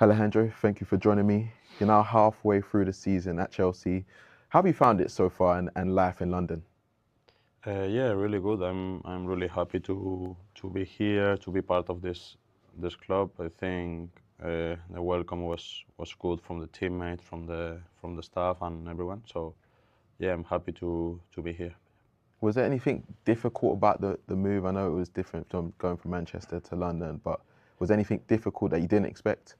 Alejandro, thank you for joining me. You're now halfway through the season at Chelsea. How have you found it so far and life in London? Yeah, really good. I'm really happy to be here, to be part of this club. I think the welcome was good from the teammates, from the staff and everyone. So yeah, I'm happy to be here. Was there anything difficult about the move? I know it was different from going from Manchester to London, but was there anything difficult that you didn't expect?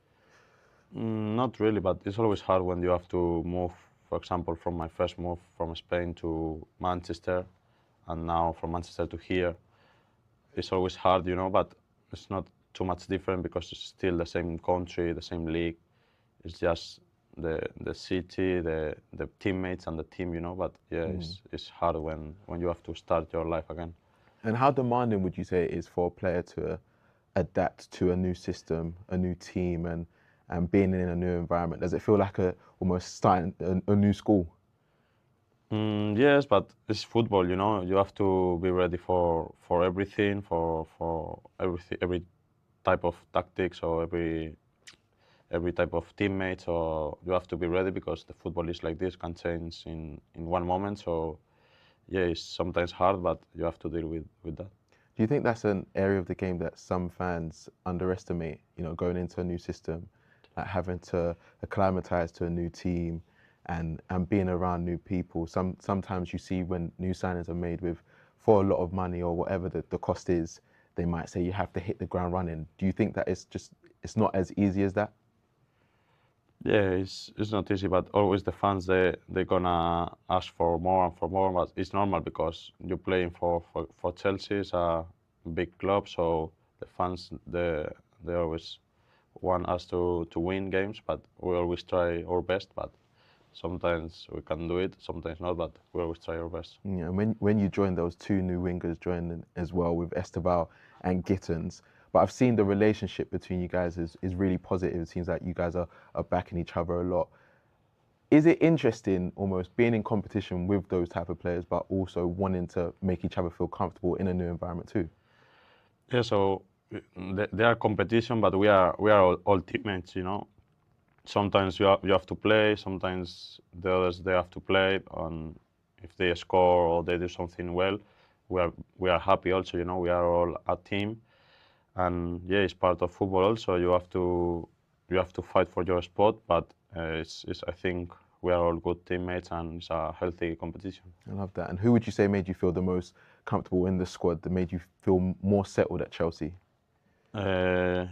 Not really, but it's always hard when you have to move. For example, from my first move from Spain to Manchester, and now from Manchester to here, it's always hard, But it's not too much different because it's still the same country, the same league. It's just the city, the teammates and the team, But yeah, it's hard when you have to start your life again. And how demanding would you say it is for a player to adapt to a new system, a new team, and being in a new environment? Does it feel like almost starting a new school? Yes, but it's football, You have to be ready for everything, for every type of tactics or every type of teammate. So you have to be ready because the football is like this, can change in one moment. So yeah, it's sometimes hard, but you have to deal with that. Do you think that's an area of the game that some fans underestimate? Going into a new system, like having to acclimatize to a new team, and being around new people. Sometimes you see when new signings are made with for a lot of money or whatever the cost is, they might say you have to hit the ground running. Do you think that it's not as easy as that? Yeah, it's not easy, but always the fans they're gonna ask for more and for more. But it's normal because you're playing for Chelsea, it's a big club, so the fans they always want us to win games, but we always try our best. But sometimes we can do it, sometimes not, but we always try our best. Yeah, and when you joined, there was two new wingers joining as well with Esteval and Gittins. But I've seen the relationship between you guys is really positive. It seems like you guys are backing each other a lot. Is it interesting almost being in competition with those type of players, but also wanting to make each other feel comfortable in a new environment too? Yeah, so they are competition, but we are all teammates, Sometimes you have to play, sometimes the others they have to play, and if they score or they do something well, we are happy also, We are all a team, and yeah, it's part of football also. You have to fight for your spot, but it's I think we are all good teammates, and it's a healthy competition. I love that. And who would you say made you feel the most comfortable in the squad, that made you feel more settled at Chelsea? Uh,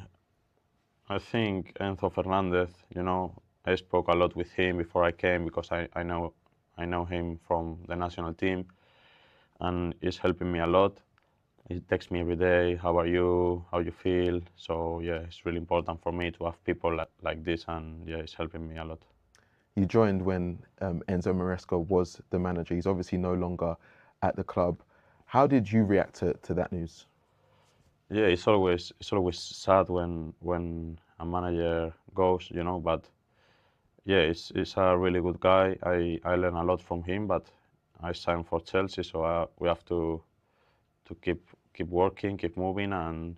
I think Enzo Fernandez, I spoke a lot with him before I came because I know him from the national team, and he's helping me a lot. He texts me every day, how are you, how you feel. So yeah, it's really important for me to have people like this, and yeah, it's helping me a lot. You joined when Enzo Maresca was the manager. He's obviously no longer at the club. How did you react to that news? Yeah, it's always sad when a manager goes, But yeah, it's a really good guy. I learn a lot from him, but I signed for Chelsea, so we have to keep working, keep moving, and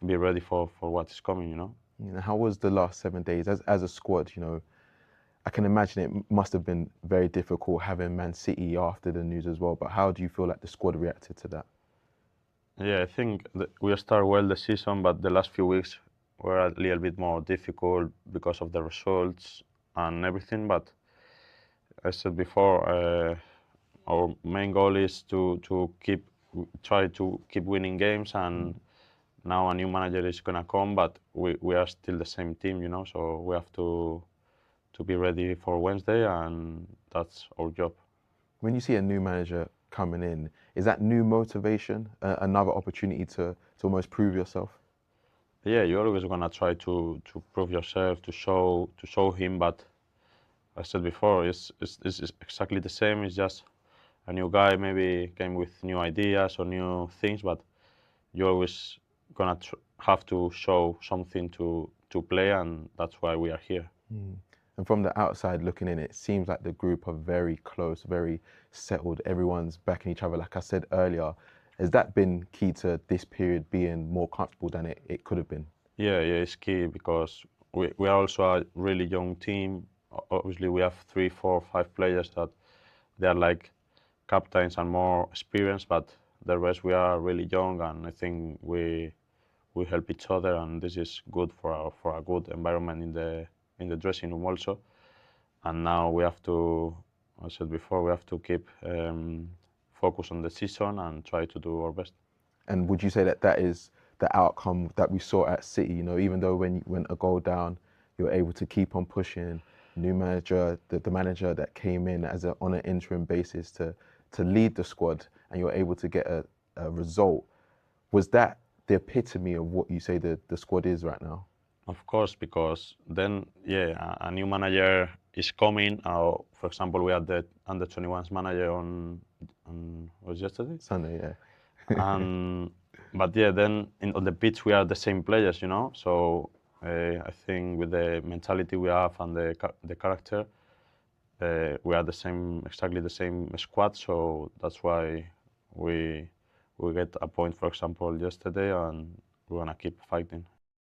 be ready for what is coming. How was the last 7 days as a squad? I can imagine it must have been very difficult having Man City after the news as well. But how do you feel like the squad reacted to that? Yeah, I think we start well the season, but the last few weeks were a little bit more difficult because of the results and everything. But I said before, our main goal is to try to keep winning games, and now a new manager is gonna come, but we are still the same team, So we have to be ready for Wednesday, and that's our job. When you see a new manager coming in, is that new motivation, another opportunity to almost prove yourself? Yeah, you're always gonna try to prove yourself, to show him, but I said before, it's exactly the same. It's just a new guy, maybe came with new ideas or new things, but you're always gonna have to show something to play, and that's why we are here. And from the outside looking in, it seems like the group are very close, very settled. Everyone's backing each other. Like I said earlier, has that been key to this period being more comfortable than it could have been? Yeah, yeah, it's key because we are also a really young team. Obviously, we have 3, 4, 5 players that they are like captains and more experienced, but the rest we are really young, and I think we help each other, and this is good for a good environment in the dressing room also. And now we have to, as I said before, we have to keep focus on the season and try to do our best. And would you say that that is the outcome that we saw at City? You know, even though when you went a goal down, you were able to keep on pushing. New manager, the manager that came in as on an interim basis to lead the squad, and you were able to get a result. Was that the epitome of what you say the squad is right now? Of course, because then, yeah, a new manager is coming. For example, we had the under 21s manager on was yesterday, Sunday, yeah. and but yeah, then on the pitch we are the same players, you know. So I think with the mentality we have and the character, we are the same, exactly the same squad. So that's why we we get a point, for example, yesterday, and we're gonna keep fighting.